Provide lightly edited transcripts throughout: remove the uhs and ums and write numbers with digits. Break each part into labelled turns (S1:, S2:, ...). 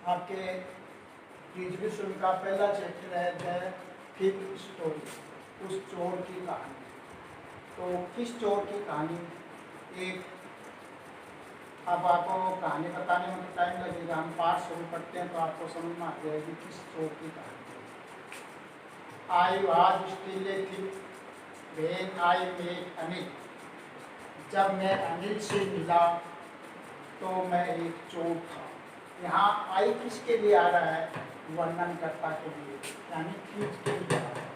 S1: आपके विश्व का पहला चैप्टर है द फिफ्थ स्टोरी, उस चोर की कहानी। तो किस चोर की कहानी? एक अब आपको कहानी बताने में तो टाइम लगेगा, हम पाठ शुरू करते हैं तो आपको समझ में आ जाएगी किस चोर की कहानी। I was still a thing when I met Anil. जब मैं अनिल से मिला तो मैं एक चोर था। यहाँ आई किसके लिए आ रहा है? वर्णनकर्ता के लिए, यानी किसके लिए आ रहा है?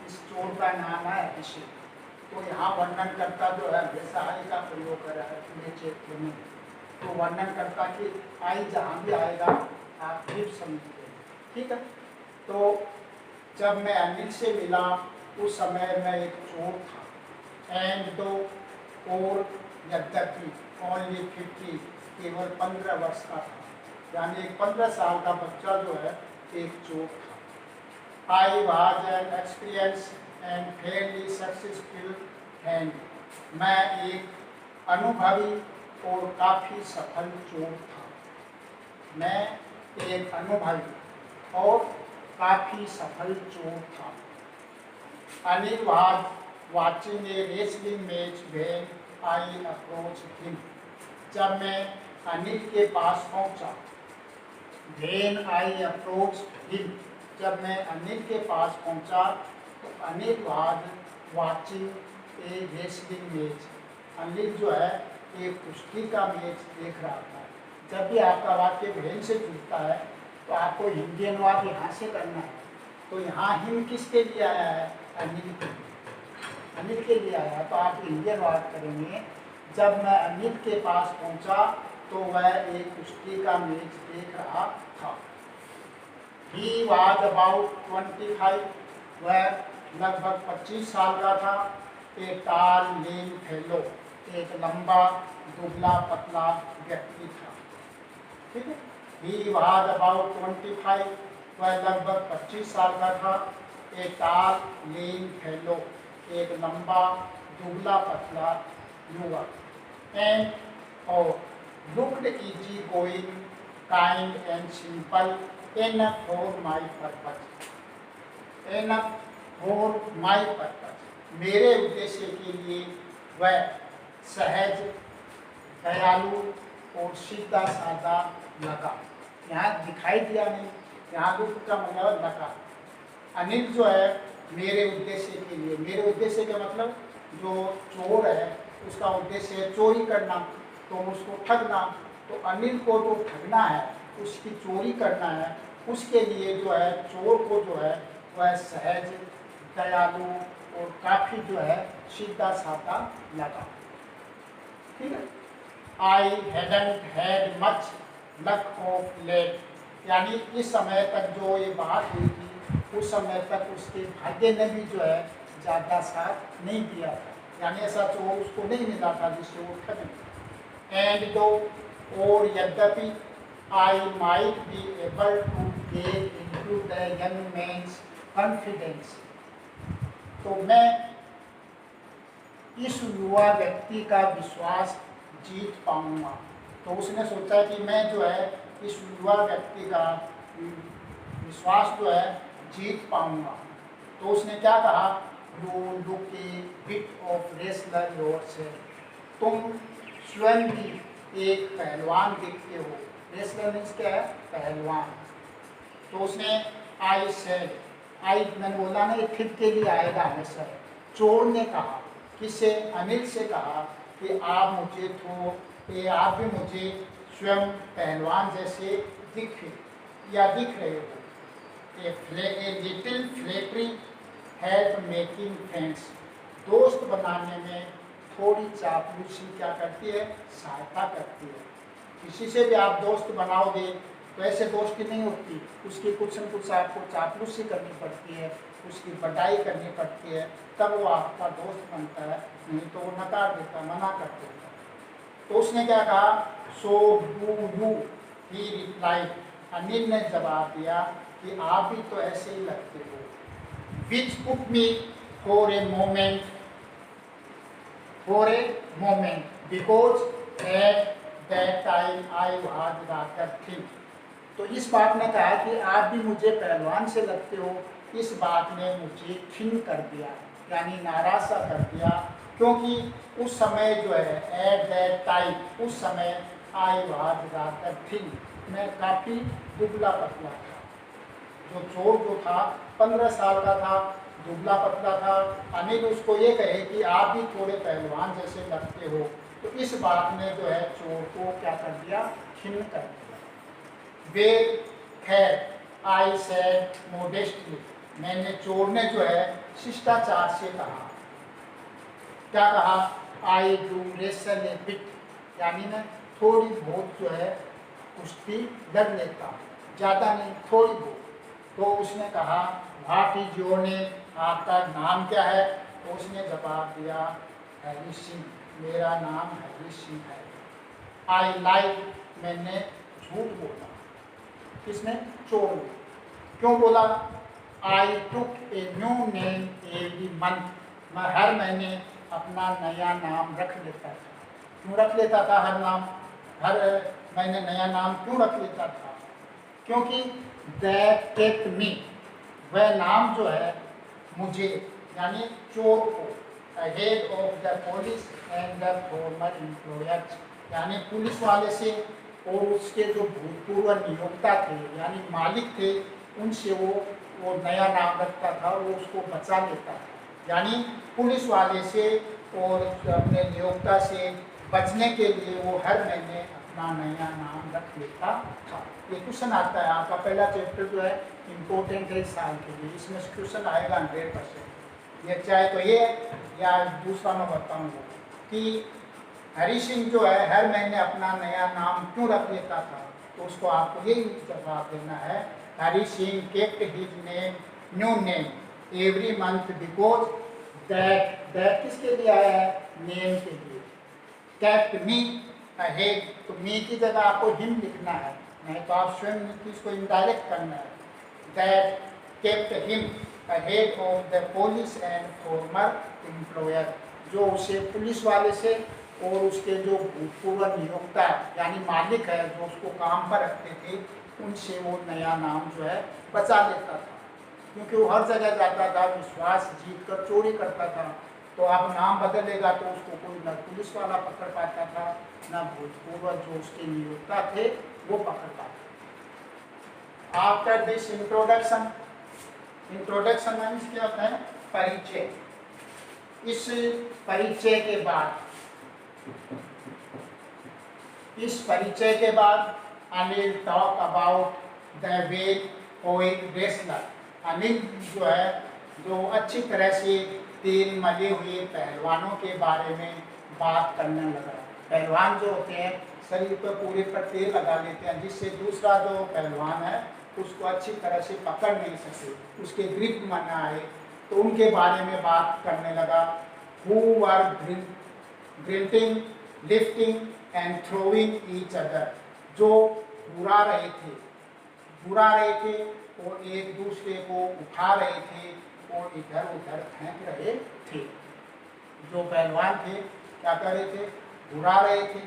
S1: इस चोर का नाम है ऋषि। तो यहाँ वर्णनकर्ता जो है हमेशा आई का प्रयोग कर रहा है पूरे क्षेत्र में। तो वर्णनकर्ता की आई जहाँ भी आएगा आप फिर समझिए, ठीक है। तो जब मैं अनिल से मिला उस समय मैं एक चोर था। एंड दो और यद्यपि ओनली 50, केवल 15 वर्ष का था, यानी एक 15 साल का बच्चा जो है एक चोर था। I was an experience and Fairlie successful hand. मैं एक अनुभवी और काफ़ी सफल चोर था। मैं एक अनुभवी और काफ़ी सफल चोर था। Anil was watching A wrestling match when I approached him. जब मैं अनिल के पास पहुंचा, व्हेन आई अप्रोच्ड हिम, जब मैं अनिल के पास पहुंचा तो Anil was watching A wrestling match. Anil जो है एक कुश्ती का मैच देख रहा था। जब भी आपका वाक्य व्हेन से जुड़ता है तो आपको हिंदी अनुवाद यहाँ से करना है। तो यहाँ हिम किसके लिए आया है? अनिल के लिए, अनिल के लिए आया। तो आप हिंदी अनुवाद करेंगे, जब मैं अनिल के पास पहुंचा तो वह एक कुश्ती का मैच देख रहा था। He was about 25, वह लगभग 25 साल का था। ए टाल लीन फेलो, एक लंबा दुबला पतला व्यक्ति था, ठीक है। He was about 25, वह लगभग 25 साल का था। ए टाल लीन फेलो, एक लंबा दुबला पतला युवक। एंड और looked easy going, kind and simple, enough for my purpose, enough for my purpose, मेरे उद्देश्य के लिए वह सहज, दयालु और सीधा साधा लगा। यहाँ दिखाई दिया नहीं, यहाँ लुक का मतलब लगा। अनिल जो है मेरे उद्देश्य के लिए, मेरे उद्देश्य का मतलब जो चोर है उसका उद्देश्य है चोरी करना, तो उसको ठगना। तो अनिल को जो ठगना है, उसकी चोरी करना है, उसके लिए जो है चोर को जो है वह सहज, दयालु और काफ़ी जो है सीधा साधा लगा, ठीक है। I hadn't had much luck of late, यानी इस समय तक जो ये बात हुई थी उस समय तक उसके भाग्य ने भी जो है ज़्यादा साथ नहीं दिया था, यानी ऐसा चोर उसको नहीं मिला था जिससे वो ठग। एंड दो और यद्यपि I might be able to get into the young man's confidence, तो मैं इस युवा व्यक्ति का विश्वास जीत पाऊंगा। तो उसने सोचा कि मैं जो है इस युवा व्यक्ति का विश्वास जो है जीत पाऊंगा। तो उसने क्या कहा? You look A bit of wrestler yourself, तुम स्वयं भी एक पहलवान दिखते हो। रेसलर मीन्स क्या है? पहलवान। तो उसने आई सेड, आई मैंने बोला ना ये फिर के लिए आएगा हमेशा। चोर ने कहा, किससे? अनिल से कहा कि आप मुझे आप भी मुझे स्वयं पहलवान जैसे दिख रहे हो। A little flattery help making friends, दोस्त बनाने में थोड़ी चापलूसी क्या करती है? सहायता करती है। किसी से भी आप दोस्त बनाओगे तो ऐसे दोस्ती नहीं होती, उसकी कुछ न कुछ आपको चापलूसी करनी पड़ती है, उसकी बड़ाई करनी पड़ती है, तब वो आपका दोस्त बनता है, नहीं तो वो नकार देता, मना कर देता। तो उसने क्या कहा? So do you, he replied, Anil ने जवाब दिया कि आप भी तो ऐसे ही लगते हो। Which put me for a moment, because at that time I was rather think, तो इस बात ने कहा कि आप भी मुझे पहलवान से लगते हो। इस बात ने मुझे खिन्न कर दिया, यानी नाराज सा कर दिया, क्योंकि उस समय जो है एट दैट टाइम, उस समय आई वाज रादर थिन, मैं काफ़ी दुबला पतला था। जो चोर जो था 15 साल का था, दुबला पतला था। अनिल उसको ये कहे कि आप भी थोड़े पहलवान जैसे लगते हो, तो इस बात ने जो है चोर को क्या कर दिया, खिन्न कर दिया। वे खैर, आई सेड मोडेस्टली, मैंने, चोर ने जो है शिष्टाचार से कहा। क्या कहा, I do wrestle A bit, यानी मैं थोड़ी बहुत जो है कुश्ती लड़ लेता हूँ, ज़्यादा नहीं, थोड़ी बहुत। तो उसने कहा व्हाट इज योर नेम, आपका नाम क्या है। तो उसने जवाब दिया हरी सिंह, मेरा नाम हरी सिंह है। आई लाइक, मैंने झूठ बोला। किसने, चोर ने। क्यों बोला, I took a new name every month, मैं हर महीने अपना नया नाम रख लेता था। क्यों रख लेता था हर महीने नया नाम क्यों रख लेता था, क्योंकि दैट केप्ट मी, वह नाम जो है मुझे, यानी चोर को, head of the police and the former employers, यानी पुलिस वाले से और उसके जो भूतपूर्व नियोक्ता थे यानी मालिक थे, उनसे वो नया नाम रखता था, वो उसको बचा लेता था। यानी पुलिस वाले से और अपने नियोक्ता से बचने के लिए वो हर महीने अपना नया नाम रख लेता था। ये क्वेश्चन आता है, आपका पहला चैप्टर जो है इम्पोर्टेंट है इस साल के लिए, इसमें क्वेश्चन आएगा 100%। ये चाहे तो ये या दूसरा मैं बताऊंगा कि हरी सिंह जो है हर महीने अपना नया नाम क्यों रख लेता था, तो उसको आपको यही जवाब देना है, Hari Singh kept his name, new name every month because that किसके लिए आया है, नेम के लिए। केप्ट मी अहेड, तो मी की जगह आपको हिम लिखना है, नहीं तो आप स्वयं इसको इनडायरेक्ट करना है। That kept him ahead of the police and farmer employer, जो उसे पुलिस वाले से और उसके जो भूतपूर्व नियोक्ता यानी मालिक है जो उसको काम पर रखते थे, उनसे वो नया नाम जो है बचा लेता था, क्योंकि वो हर जगह जाता था, विश्वास जीत कर चोरी करता था। तो आप नाम बदलेगा तो उसको कोई न पुलिस वाला पकड़ पाता था, न भूतपूर्व जो उसके नियोक्ता थे वो पकड़ पाते। After this introduction, introduction means क्या होता है, परिचय। इस परिचय के बाद, इस परिचय के बाद Anil talk about the way कोई रेसलर, अनिल जो है जो अच्छी तरह से तेल मले हुए पहलवानों के बारे में बात करने लगा। पहलवान जो होते हैं शरीर पर पूरे पर तेल लगा लेते हैं, जिससे दूसरा जो पहलवान है उसको अच्छी तरह से पकड़ नहीं सके, उसके ग्रिप में ना आए, तो उनके बारे में बात करने लगा। Who are grinning, lifting and throwing each other, जो बुरा रहे थे और एक दूसरे को उठा रहे थे और इधर उधर फेंक रहे थे। जो पहलवान थे क्या कर रहे थे, बुरा रहे थे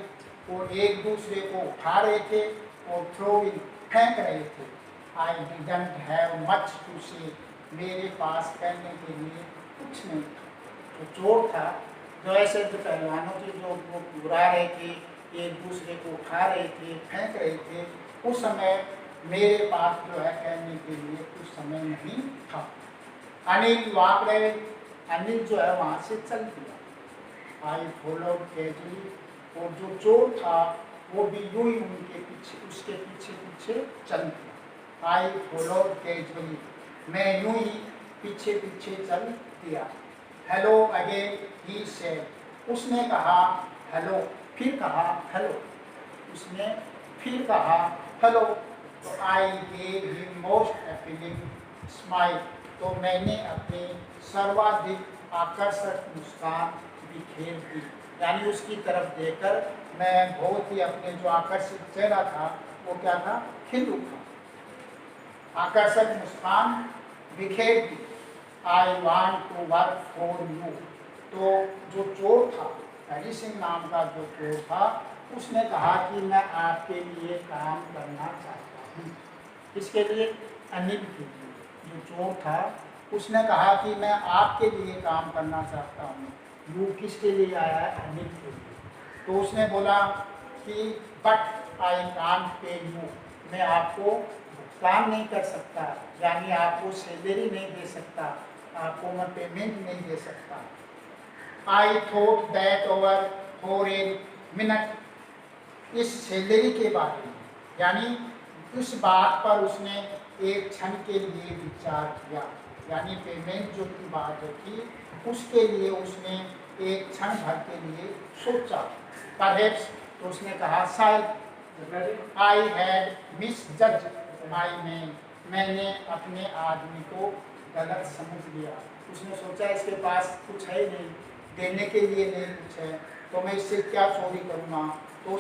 S1: और एक दूसरे को उठा रहे थे और थ्रोइंग, फेंक रहे थे। I didn't have much to say, मेरे पास कहने के लिए कुछ नहीं था। तो चोर था जो ऐसे जो पहलवानों के जो वो बुरा रहे थे, एक दूसरे को उठा रहे थे, फेंक रहे थे, उस समय मेरे पास जो है कहने के लिए कुछ समय नहीं था। अनिल वॉक रहे, अनिल जो है वहाँ से चल दिया। आई फॉलो कैजुअली, और जो चोर था वो भी यूं ही उनके पीछे, उसके पीछे पीछे चल दिया। आई फॉलो कैजुअली, मैं यूं ही पीछे पीछे चल दिया। हेलो अगेन ही सेड, उसने कहा हेलो, फिर कहा हेलो, उसने फिर कहा हेलो। तो I gave him most appealing smile, तो मैंने अपनी सर्वाधिक आकर्षक मुस्कान बिखेर दी, यानी उसकी तरफ देखकर मैं बहुत ही अपने जो आकर्षित चेहरा था वो क्या था, खिल उठा। आकर्षक मुस्कान बिखेर दी। I want to work for you, तो जो चोर था, हरी सिंह नाम का जो चोर था, उसने कहा कि मैं आपके लिए काम करना चाहता हूँ। इसके लिए अनिल के लिए, जो चोर था उसने कहा कि मैं आपके लिए काम करना चाहता हूँ। यू किसके लिए आया है? अनिल के लिए। तो उसने बोला कि but I can't pay you, मैं आपको भुगतान नहीं कर सकता, यानी आपको सैलरी नहीं दे सकता, आपको मैं पेमेंट नहीं दे सकता। I thought that over for a minute, इस सैलरी के बारे में, यानी इस बात पर उसने एक क्षण के लिए विचार किया, यानी पेमेंट जो की बात थी उसके लिए उसने एक क्षण भर के लिए सोचा। परहैप्स, तो उसने कहा शायद I had misjudge my man, मैंने अपने आदमी को गलत समझ लिया। उसने सोचा इसके पास कुछ है नहीं, देने के लिए नहीं कुछ है, तो मैं इससे क्या चोरी करूँगा। तो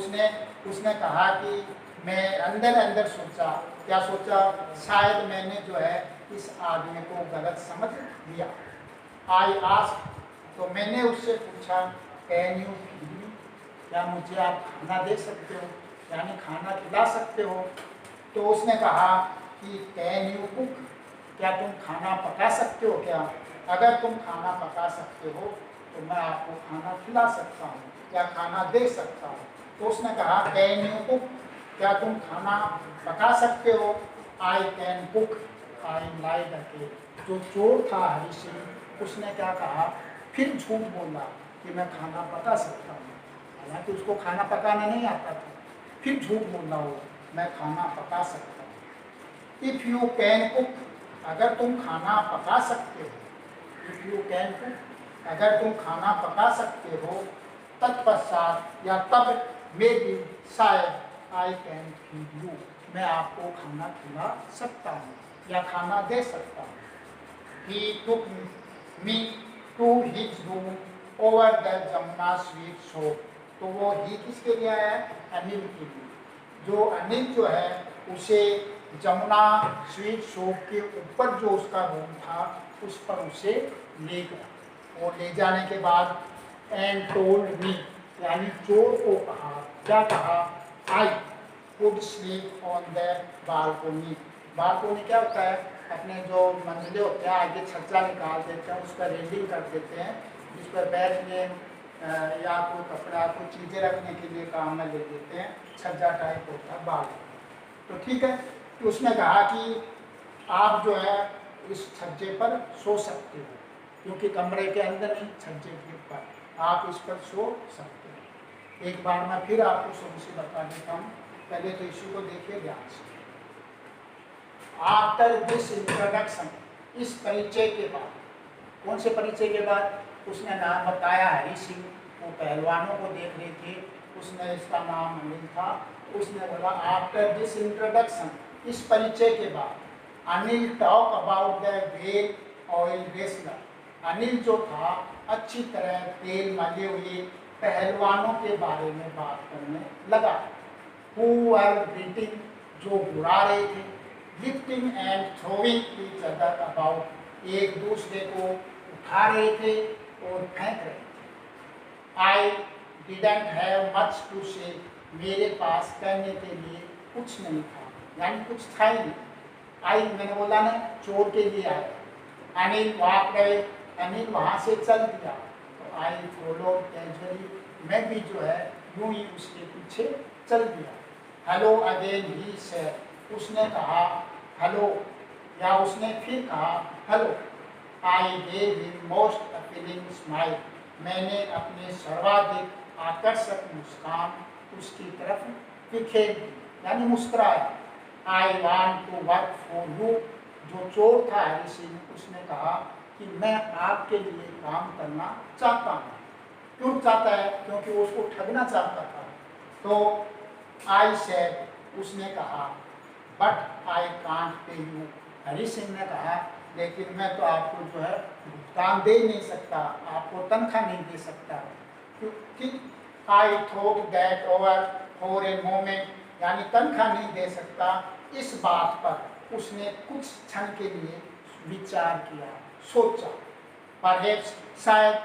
S1: उसने कहा कि मैं अंदर अंदर सोचा, क्या सोचा, शायद मैंने जो है इस आदमी को गलत समझ लिया। आई आस्क्ड, तो मैंने उससे पूछा, कैन यू फीड मी, क्या मुझे आप खाना दे सकते हो, यानी खाना खिला सकते हो। तो उसने कहा कि कैन यू कुक, क्या तुम खाना पका सकते हो क्या, अगर तुम खाना पका सकते हो तो मैं आपको खाना खिला सकता हूँ या खाना दे सकता हूँ। तो उसने कहा कैन यू कुक, क्या तुम खाना पका सकते हो। I can cook, I lied again, जो चोर था हरि सिंह, उसने क्या कहा, फिर झूठ बोला कि मैं खाना पका सकता हूँ, हालांकि उसको खाना पकाना नहीं आता था। फिर झूठ बोला हो, मैं खाना पका सकता हूँ। इफ़ यू कैन कुक, अगर तुम खाना पका सकते हो, इफ़ यू कैन कुक, अगर तुम खाना पका सकते हो, तत्पश्चात या तब मे बी शायद आई कैन फीड यू, मैं आपको खाना खिला सकता हूँ या खाना दे सकता हूँ। He took me to his room over the Jamuna sweet shop, तो वो ही किसके लिए आया है? अनिल के लिए। जो अनिल जो है उसे जमुना स्वीट शॉप के ऊपर जो उसका रूम था उस पर उसे ले गया। और ले जाने के बाद एंड टोल्ड मी, यानी चोर को कहा, क्या कहा, I could sleep on the balcony. Balcony क्या होता है, अपने जो मंजिले होते हैं आगे छज्जा निकाल देते हैं, उस पर रेलिंग कर देते हैं, जिस पर बैठने या कोई कपड़ा कोई चीज़ें रखने के लिए काम में ले देते हैं, छज्जा टाइप होता है बालकोनी। तो ठीक है, तो उसने कहा कि आप जो है इस छज्जे पर सो सकते हो, क्योंकि कमरे के अंदर नहीं, छज्जे के ऊपर आप इस पर सो सकते हो। एक बार मैं फिर आपको शुरू से बता देता हूँ, पहले तो इशू को देखिए ध्यान से। आफ्टर दिस इंट्रोडक्शन, इस परिचय के बाद, कौन से परिचय के बाद, उसने नाम बताया हरि सिंह, वो पहलवानों को देख रहे थे, उसने इसका नाम अनिल था, उसने बोला आफ्टर दिस इंट्रोडक्शन, इस परिचय के बाद, Anil talk about the well oil wrestler, Anil जो था अच्छी तरह तेल मले हुए पहलवानों के बारे में बात करने लगा। Who were beating, जो बुला रहे थे, lifting and throwing each other about, एक दूसरे को उठा रहे थे और फेंक रहे थे। I didn't have much to say, मेरे पास कहने के लिए कुछ नहीं था, यानी कुछ था ही नहीं। आई मैंने बोला ना, चोर के लिए आया। अनिल वहाँ गए, अनिल वहाँ से चल दिया, तो आई फॉलो कैजुअली, मैं भी जो है यूं ही उसके पीछे चल दिया। हेलो अगेन ही सेड, उसने कहा हेलो, या उसने फिर कहा hello. I gave him most appealing smile, मैंने अपने सर्वाधिक आकर्षक मुस्कान उसकी तरफ बिखेर दी, यानी मुस्कुराया। I want to work for you, जो चोर था हरि सिंह, उसने कहा कि मैं आपके लिए काम करना चाहता हूँ। क्यों चाहता है? क्योंकि वो उसको ठगना चाहता था। तो आई सेड, उसने कहा but I can't pay you, Hari Singh ने कहा लेकिन मैं तो आपको जो है भुगतान दे नहीं सकता, आपको तनख्वाह नहीं दे सकता, क्योंकि I thought that over for a moment, यानी तनख्वाह नहीं दे सकता, इस बात पर उसने कुछ क्षण के लिए विचार किया, सोचा। परहैप्स, शायद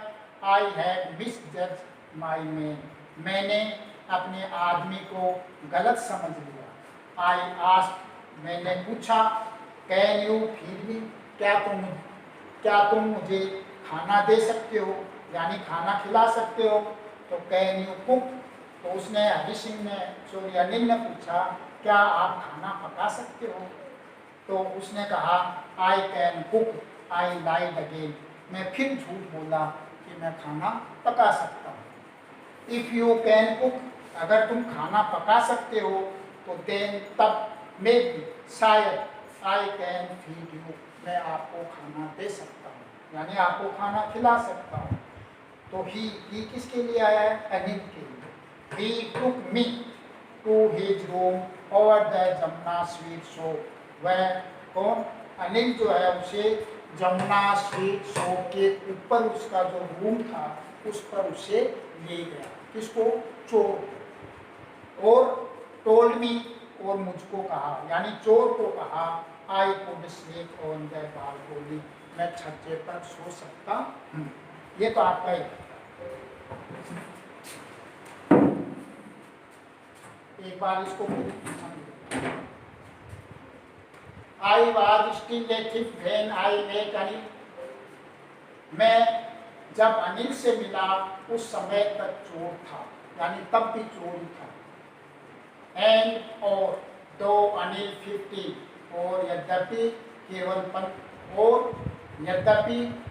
S1: I had misjudge my man, मैंने अपने आदमी को गलत समझ लिया। आई आस्क्ड, मैंने पूछा कैन यू फीड मी, क्या तुम मुझे खाना दे सकते हो, यानी खाना खिला सकते हो। तो कैन यू कुक, तो उसने हरि सिंह ने सॉरी अनिल ने पूछा क्या आप खाना पका सकते हो। तो उसने कहा I can cook, I lied again, मैं फिर झूठ बोला कि मैं खाना पका सकता हूँ। इफ़ यू कैन कुक, अगर तुम खाना पका सकते हो तो देन तब मे बी शायद आई कैन फीड यू, मैं आपको खाना दे सकता हूँ, यानी आपको खाना खिला सकता हूँ। तो ही किसके लिए आया है, अनिल के लिए। He took me to his room over the Jamuna sweet shop, वह कौन, अनिल जो है उसे जमुना स्वीट शॉप के ऊपर उसका जो रूम था उस पर उसे ले गया, किसको, चोर। और टोल्ड मी, और मुझको कहा, यानी चोर को कहा I could sleep on the balcony, मैं छज्जे पर सो सकता हूँ। ये तो आपका ही एक बार इसको I was still a thief when I met Anil, मैं जब अनिल से मिला उस समय तक चोर था, यानी तब भी चोर ही था। एंड और दो अनिल 50, और यद्यपि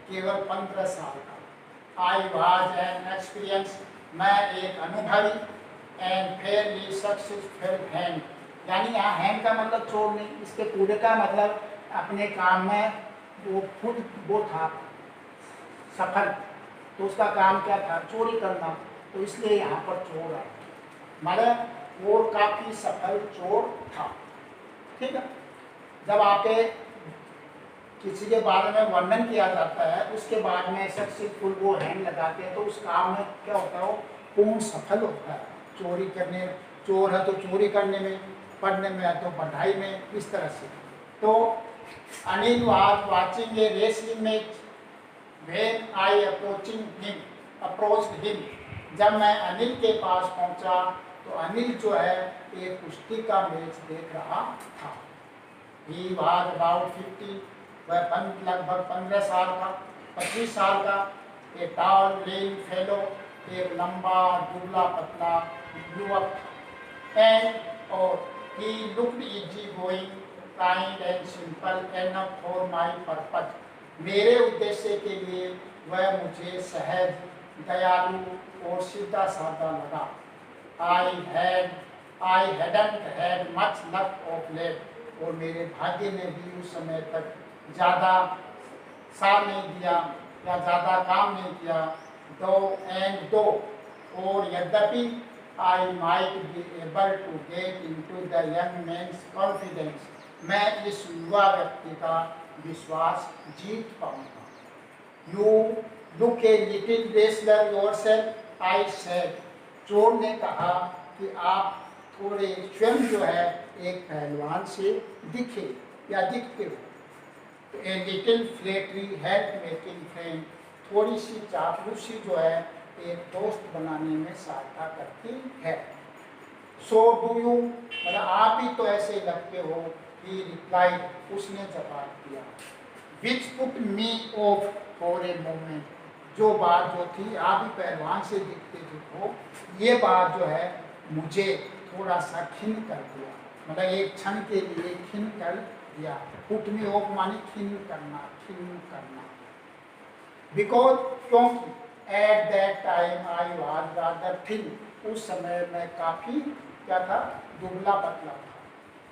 S1: केवल 15 साल का। आई वाज एन एक्सपीरियंस, मैं एक अनुभवी, एंड फेयरली सक्सेसफुल हैंड, यानी यहाँ हैंड का मतलब चोर नहीं, इसके पूरे का मतलब अपने काम में वो था सफल, तो उसका काम क्या था, चोरी करना, तो इसलिए यहाँ पर चोर है, मतलब वो काफी सफल चोर था। ठीक है, जब आपके किसी के बारे में वर्णन किया जाता है उसके बाद में सक्सेसफुल वो हैंड लगाते हैं, तो उस काम में क्या होता है, वो पूर्ण सफल होता है। चोरी करने, चोर है तो चोरी करने में, पढ़ने में है तो पढ़ाई में, इस तरह से। तो Anil was watching A wrestling match when I approached him, जब मैं अनिल के पास पहुंचा तो अनिल जो है एक कुश्ती का मैच देख रहा था। ही वाज अबाउट 50, वह लगभग 15 साल का, 25 साल का। ए टॉल लेन फेलो, एक लंबा दुबला पतला युवक। एंड और he looked easy going, kind and simple enough for my purpose, मेरे उद्देश्य के लिए वह मुझे सहज, दयालु और सीधा साधा लगा। I hadn't had much luck of late, और मेरे भाग्य ने भी उस समय तक ज़्यादा साथ नहीं दिया या ज़्यादा काम नहीं किया। दो और यद्यपि I might be able to get into the young man's confidence, मैं इस युवा व्यक्ति का विश्वास जीत पाऊंगा। You look a little wrestler yourself, I said, चोर ने कहा कि आप थोड़े स्वयं जो है एक पहलवान से दिखे या दिखते हो। A little flattery help making friend, थोड़ी सी चापलूसी जो है एक दोस्त बनाने में सहायता करती है। सो डू यू, मतलब आप ही तो ऐसे लगते हो, ही रिप्लाइड, उसने जवाब दिया। Which put me of for a moment, जो बात जो थी आप ही पहलवान से दिखते हो, ये बात जो है मुझे थोड़ा सा खिन्न कर दिया, मतलब एक क्षण के लिए खिन्न कर दिया। पुट मी ऑफ मानी खिन्न करना, बिकॉज, क्योंकि at that time I was rather thin, उस समय मैं काफी क्या था, दुबला पतला था।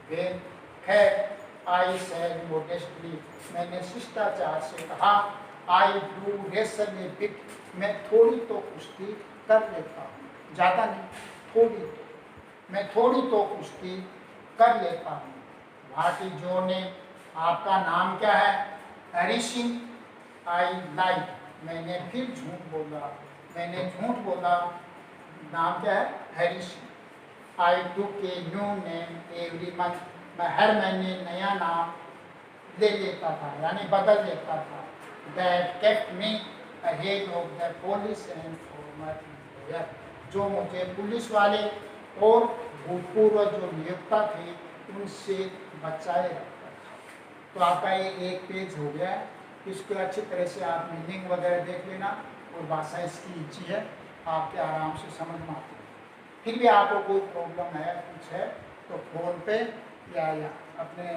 S1: वेन खैर, आई सेड मोडेस्टली, मैंने शिष्टाचार से कहा, I do wrestle A bit, मैं थोड़ी तो कुश्ती कर लेता हूँ, ज़्यादा नहीं, थोड़ी, मैं थोड़ी तो कुश्ती कर लेता हूँ। व्हाट इज योर नेम, आपका नाम क्या है, हरि सिंह। आई लाइक, मैंने फिर झूठ बोला, नाम क्या है, Hari Singh. I took a new name every month, मैं हर महीने नया नाम ले लेता था, यानी बदल लेता था। That kept me ahead of the police and farmer employer, जो मुझे पुलिस वाले और भूतपूर्व जो नियोक्ता थे उनसे बचाए रखकर खाओ। तो आपका ये एक पेज हो गया है। इसको अच्छी तरह से आप मीनिंग वगैरह देख लेना और भाषा इसकी इच्छी है, आपके आराम से समझ में आती है। फिर भी आपको कोई प्रॉब्लम है, कुछ है, तो फ़ोन पे या अपने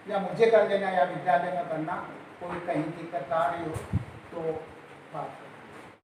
S1: या मुझे कर लेना या विद्यालय में करना, कोई कहीं दिक्कत आ रही हो तो बात करें।